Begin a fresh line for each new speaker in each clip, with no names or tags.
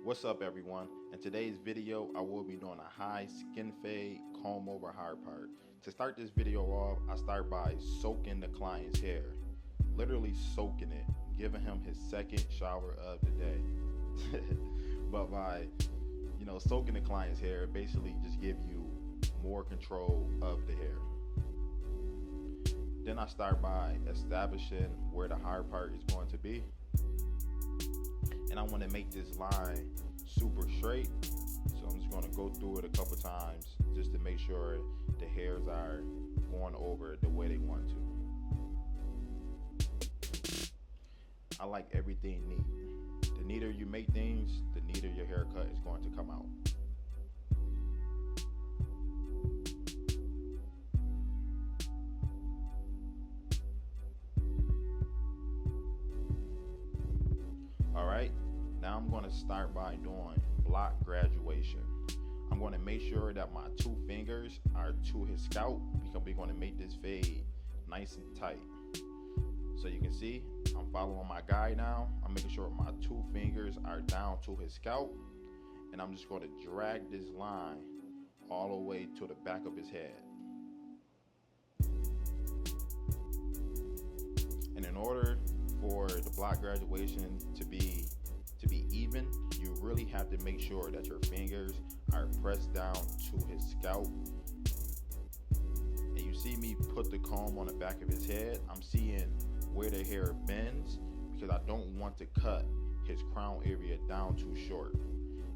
What's up everyone? In today's video I will be doing a high skin fade comb over hard part. To start this video off, I start by soaking the client's hair. Literally soaking it, giving him his second shower of the day. But by soaking the client's hair, basically just give you more control of the hair. Then I start by establishing where the hard part is going to be. And I want to make this line super straight, so I'm just going to go through it a couple times just to make sure the hairs are going over the way they want to. I like everything neat. The neater you make things, the neater your haircut is going to come out. Alright, now I'm going to start by doing block graduation. I'm going to make sure that my two fingers are to his scalp because we're going to make this fade nice and tight. So you can see I'm following my guide now. I'm making sure my two fingers are down to his scalp, and I'm just going to drag this line all the way to the back of his head. And in order for the block graduation to be even, you really have to make sure that your fingers are pressed down to his scalp. And you see me put the comb on the back of his head. I'm seeing where the hair bends because I don't want to cut his crown area down too short.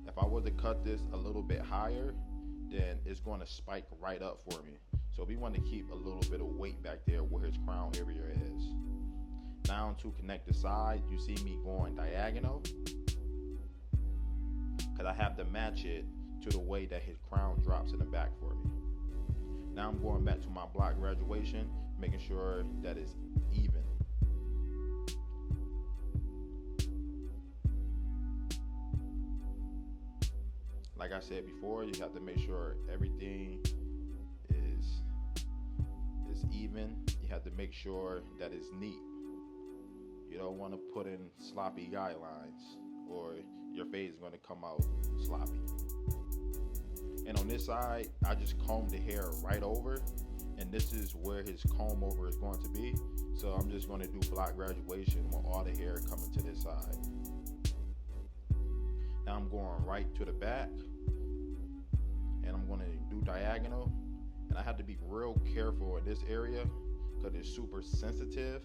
If I was to cut this a little bit higher, then it's going to spike right up for me. So we want to keep a little bit of weight back there where his crown area is. Now to connect the side, you see me going diagonal because I have to match it to the way that his crown drops in the back for me. Now I'm going back to my block graduation, making sure that it's even. Like I said before, you have to make sure everything is even. You have to make sure that it's neat. You don't want to put in sloppy guidelines or your fade is going to come out sloppy. And on this side, I just comb the hair right over, and this is where his comb over is going to be. So I'm just going to do block graduation with all the hair coming to this side. Now I'm going right to the back, and I'm going to do diagonal. And I have to be real careful in this area because it's super sensitive,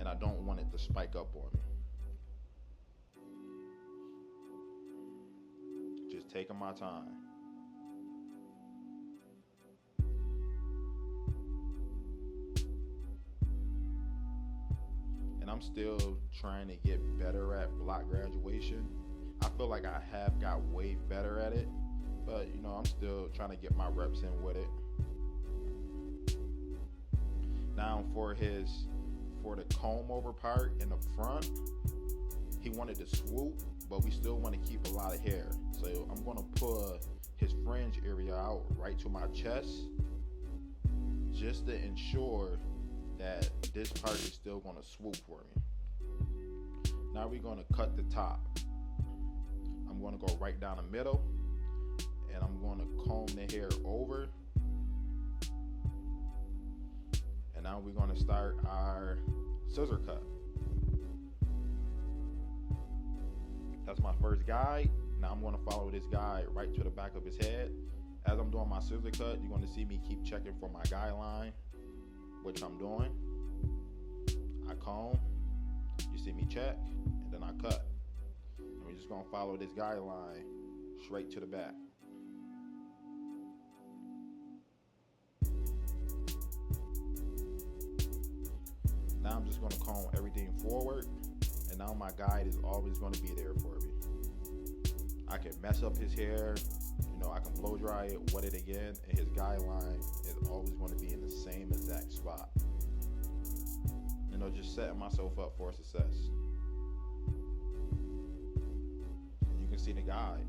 and I don't want it to spike up on me. Just taking my time. And I'm still trying to get better at block graduation. I feel like I have got way better at it, but I'm still trying to get my reps in with it. Now for the comb over part in the front, he wanted to swoop, but we still want to keep a lot of hair. So I'm going to pull his fringe area out right to my chest just to ensure that this part is still going to swoop for me. Now we're going to cut the top. I'm going to go right down the middle, and I'm going to comb the hair over. And now we're going to start our scissor cut. That's my first guide. Now I'm going to follow this guide right to the back of his head. As I'm doing my scissor cut, you're going to see me keep checking for my guideline, which I'm doing. I comb, you see me check, and then I cut. And we're just going to follow this guideline straight to the back. Now I'm just going to comb everything forward, and now my guide is always going to be there for me. I can mess up his hair, I can blow dry it, wet it again, and his guideline is always going to be in the same exact spot. Just setting myself up for success. And you can see the guide.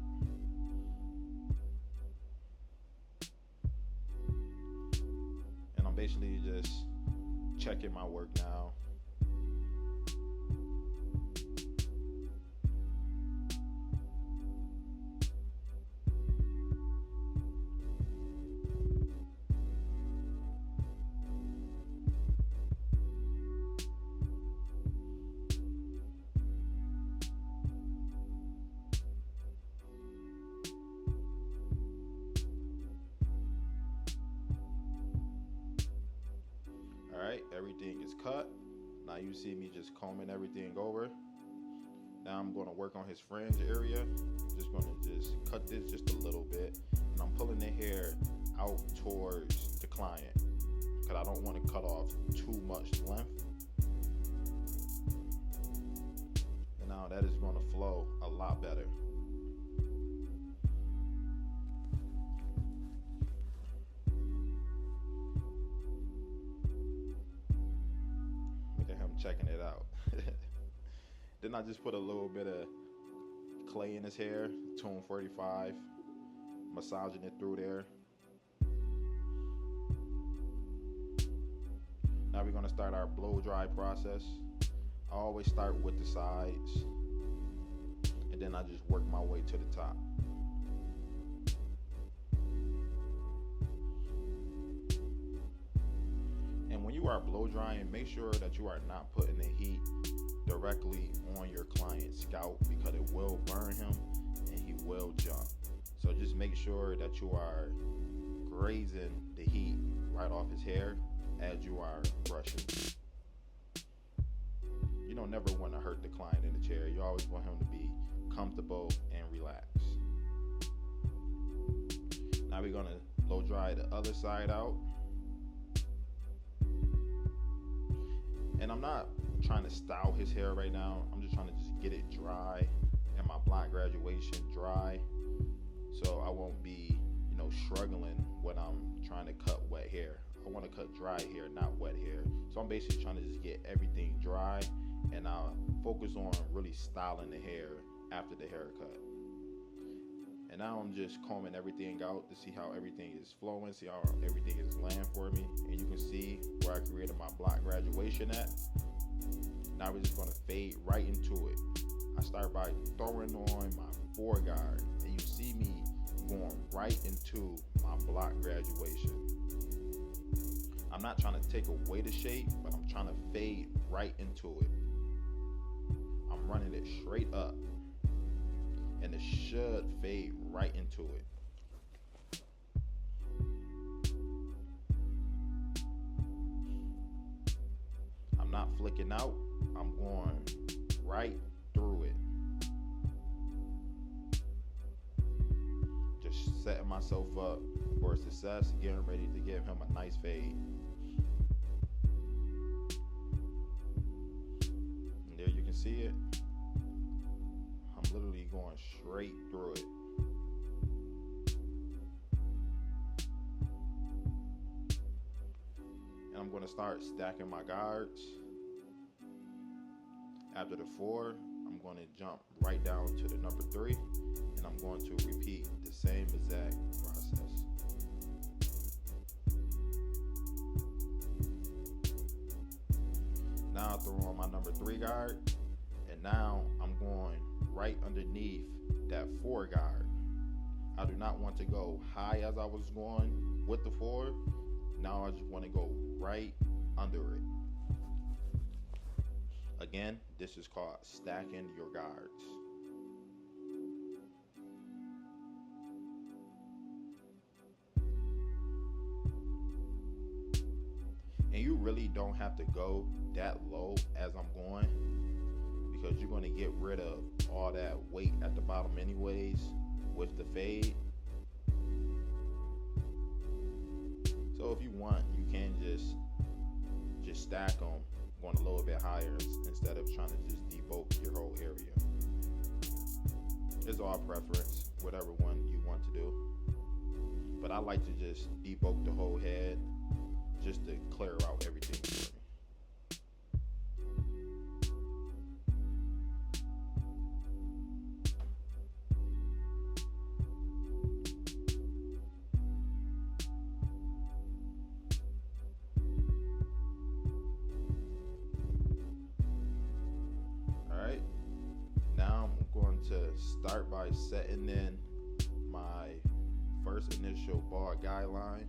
And I'm basically just checking my work now. Now you see me just combing everything over. Now I'm going to work on his fringe area. Just going to just cut this just a little bit, and I'm pulling the hair out towards the client because I don't want to cut off too much length. And now that is going to flow a lot better. Look at him checking it out. Then I just put a little bit of clay in his hair, tune 45, massaging it through there. Now we're going to start our blow dry process. I always start with the sides, and then I just work my way to the top. And when you are blow drying, make sure that you are not putting the heat directly on your client's scalp because it will burn him and he will jump. So just make sure that you are grazing the heat right off his hair as you are brushing. You don't never want to hurt the client in the chair. You always want him to be comfortable and relaxed. Now we're going to blow dry the other side out. And I'm not trying to style his hair right now. I'm just trying to just get it dry and my black graduation dry, so I won't be, struggling when I'm trying to cut wet hair. I want to cut dry hair, not wet hair. So I'm basically trying to just get everything dry, and I'll focus on really styling the hair after the haircut. And now I'm just combing everything out to see how everything is flowing, see how everything is laying for me. And you can see where I created my block graduation at. Now we're just going to fade right into it. I start by throwing on my foreguard, and you see me going right into my block graduation. I'm not trying to take away the shape, but I'm trying to fade right into it. I'm running it straight up, and it should fade right into it. I'm not flicking out, I'm going right through it. Just setting myself up for success, getting ready to give him a nice fade. And there you can see it. I'm literally going straight through it. And I'm going to start stacking my guards. After the 4, I'm going to jump right down to the number 3, and I'm going to repeat the same exact process. Now I throw on my number 3 guard, and now I'm going right underneath that 4 guard. I do not want to go high as I was going with the 4. Now I just want to go right under it. Again, this is called stacking your guards. And you really don't have to go that low as I'm going, because you're going to get rid of all that weight at the bottom anyways with the fade. So if you want, you can just stack them, going a little bit higher instead of trying to just debulk your whole area. It's all preference, whatever one you want to do. But I like to just debulk the whole head just to clear out everything for me. Start by setting in my first initial bar guideline.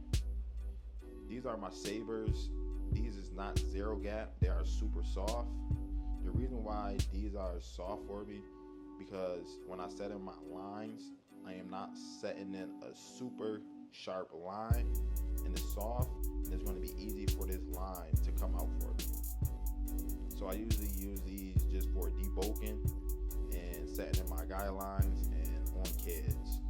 These are my sabers. These is not zero gap, they are super soft. The reason why these are soft for me, because when I set in my lines, I am not setting in a super sharp line, and it's soft, and it's going to be easy for this line to come out for me. So I usually use these just for debulking and setting in my guidelines and on kids.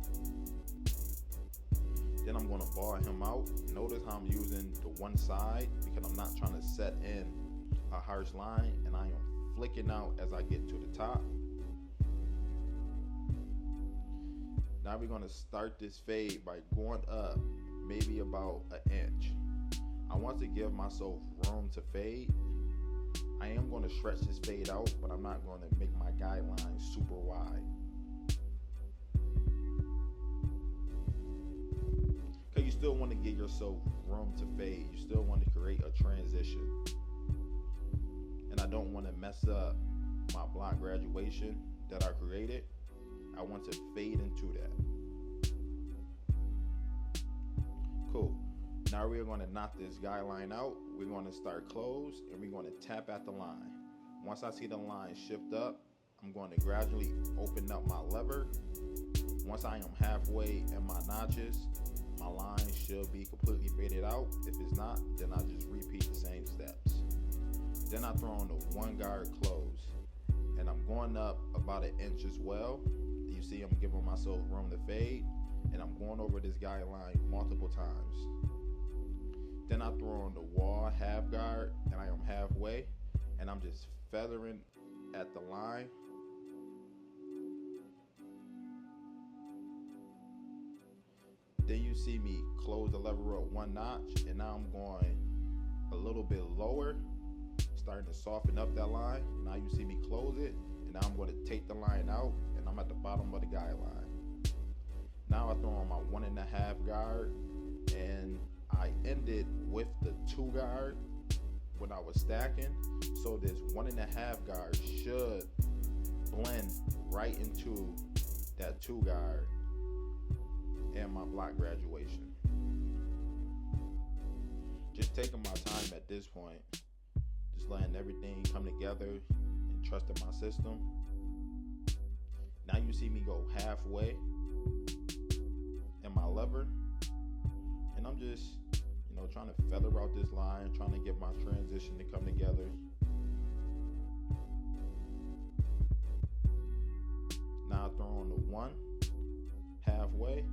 Then I'm going to bar him out. Notice how I'm using the one side because I'm not trying to set in a harsh line, and I am flicking out as I get to the top. Now we're going to start this fade by going up maybe about an inch. I want to give myself room to fade. I am going to stretch this fade out, but I'm not going to make my guidelines super wide. Because you still want to give yourself room to fade. You still want to create a transition. And I don't want to mess up my block graduation that I created. I want to fade into that. Cool. Now we're going to knock this guideline out. We're going to start close and we're going to tap at the line. Once I see the line shift up, I'm going to gradually open up my lever. Once I am halfway in my notches, my line should be completely faded out. If it's not, then I just repeat the same steps. Then I throw on the one guard close, and I'm going up about an inch as well. You see I'm giving myself room to fade, and I'm going over this guideline multiple times. Then I throw on the wall half guard, and I am halfway, and I'm just feathering at the line. Then you see me close the lever up one notch, and now I'm going a little bit lower, starting to soften up that line. Now you see me close it, and now I'm going to take the line out, and I'm at the bottom of the guideline. Now I throw on my 1.5 guard, and I ended with the 2 guard when I was stacking. So this 1.5 guard should blend right into that 2 guard and my block graduation. Just taking my time at this point, just letting everything come together and trusting my system. Now you see me go halfway in my lever, and I'm just, trying to feather out this line, trying to get my transition to come together. Now I throw on the 1 halfway,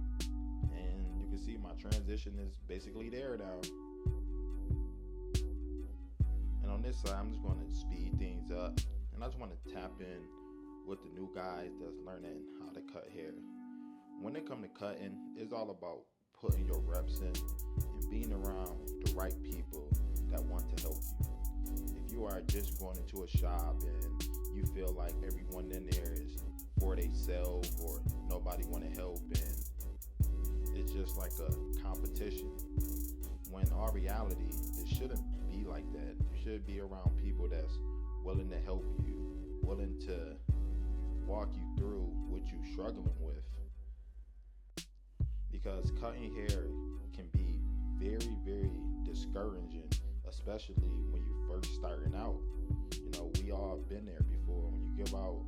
and you can see my transition is basically there now. And on this side, I'm just going to speed things up, and I just want to tap in with the new guys that's learning how to cut hair. When it comes to cutting, it's all about putting your reps in and being around the right people that want to help you. If you are just going into a shop and you feel like everyone in there is for themselves or nobody want to help, and it's just like a competition, when our reality, it shouldn't be like that. You should be around people that's willing to help you, willing to walk you through what you're struggling with. Because cutting hair can be very, very discouraging, especially when you're first starting out. We all have been there before. When you give out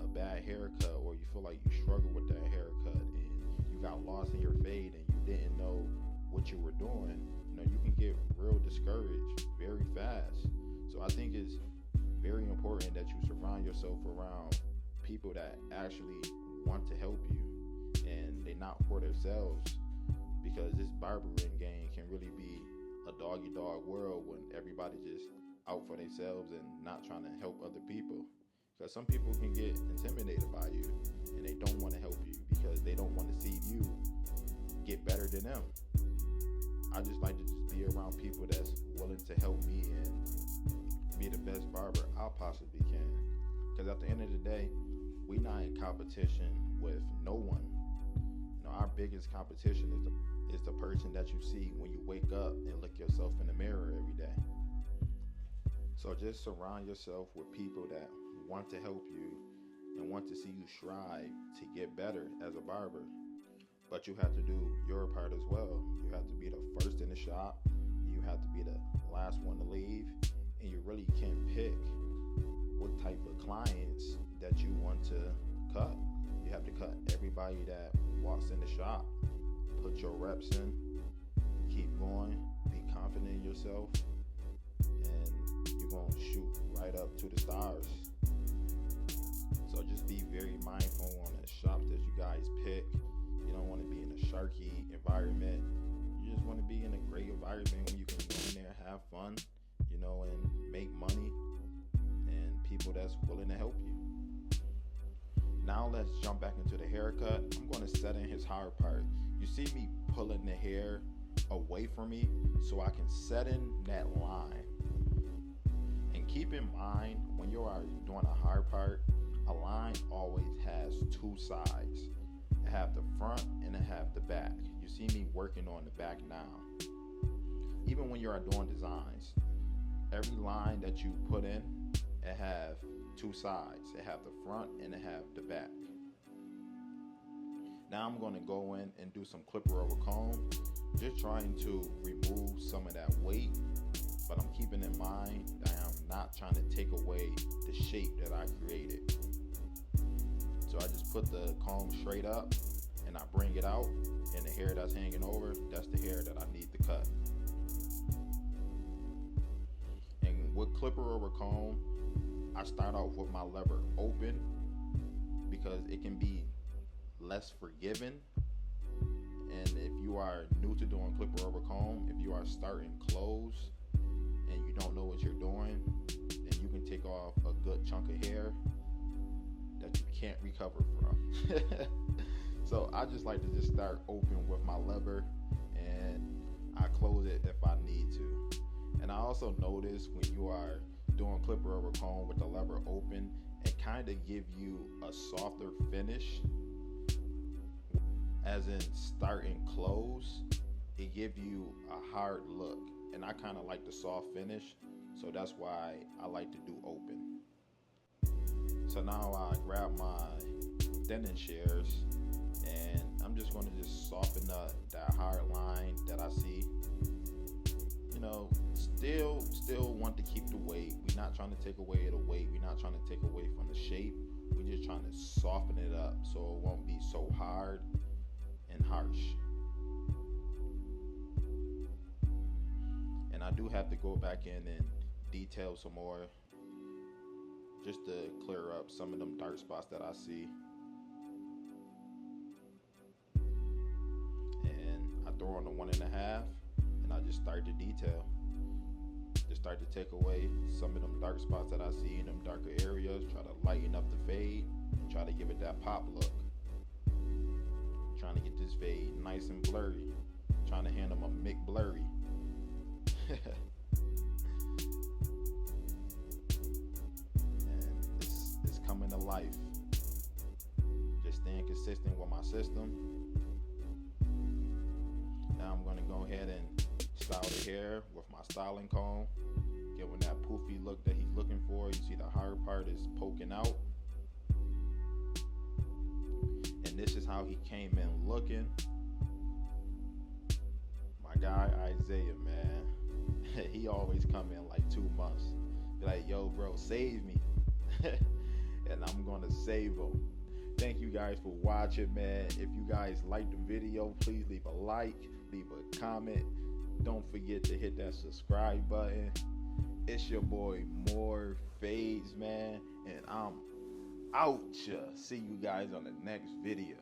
a bad haircut, or you feel like you struggle with that haircut and you got lost in your fade and you didn't know what you were doing, you can get real discouraged very fast. So I think it's very important that you surround yourself around people that actually want to help you and they not for themselves, because this barbering game can really be a dog-eat-dog world when everybody just out for themselves and not trying to help other people. Because some people can get intimidated by you and they don't want to help you because they don't want to see you get better than them. I just like to just be around people that's willing to help me and be the best barber I possibly can. Because at the end of the day, we're not in competition with no one. Our biggest competition is the person that you see when you wake up and look yourself in the mirror every day. So just surround yourself with people that want to help you and want to see you strive to get better as a barber. But you have to do your part as well. You have to be the first in the shop. You have to be the last one to leave. And you really can't pick what type of clients that you want to cut. You have to cut everybody that walks in the shop. Put your reps in. Keep going. Be confident in yourself. And you're going to shoot right up to the stars. So just be very mindful on the shops that you guys pick. You don't want to be in a sharky environment. You just want to be in a great environment where you can go in there, have fun, you know, and make money, and people that's willing to help you. Now let's jump back into the haircut. I'm going to set in his hard part. You see me pulling the hair away from me so I can set in that line. And keep in mind, when you are doing a hard part, a line always has two sides. It have the front and it have the back. You see me working on the back now. Even when you are doing designs, every line that you put in, it have two sides. It have the front and it have the back. Now I'm going to go in and do some clipper over comb, just trying to remove some of that weight, but I'm keeping in mind that I'm not trying to take away the shape that I created. So I just put the comb straight up and I bring it out, and the hair that's hanging over, that's the hair that I need to cut. And with clipper over comb, I start off with my lever open because it can be less forgiving. And if you are new to doing clipper over comb, if you are starting closed and you don't know what you're doing, then you can take off a good chunk of hair that you can't recover from. So I just like to just start open with my lever, and I close it if I need to. And I also notice when you are doing clipper over comb with the lever open, it kind of give you a softer finish. As in start and close, it give you a hard look, and I kind of like the soft finish, so that's why I like to do open. So now I grab my thinning shears, and I'm just going to just soften up that hard line that I see. You know, still want to keep the weight. We're not trying to take away the weight. We're not trying to take away from the shape. We're just trying to soften it up so it won't be so hard and harsh. And I do have to go back in and detail some more, just to clear up some of them dark spots that I see. And I throw on the 1.5, and I just start to detail. Just start to take away some of them dark spots that I see in them darker areas, try to lighten up the fade, and try to give it that pop look. Trying to get this fade nice and blurry. Trying to hand them a Mick Blurry. And it's coming to life. Just staying consistent with my system. Now I'm going to go ahead and style the hair with my styling comb. Give him that poofy look that he's looking for. You see the hard part is poking out. And this is how he came in looking. My guy Isaiah, man, he always come in like 2 months. Be like, yo, bro, save me. And I'm gonna save him. Thank you guys for watching, man. If you guys liked the video, please leave a like, leave a comment. Don't forget to hit that subscribe button. It's your boy More Fades, man, and I'm out ya. See you guys on the next video.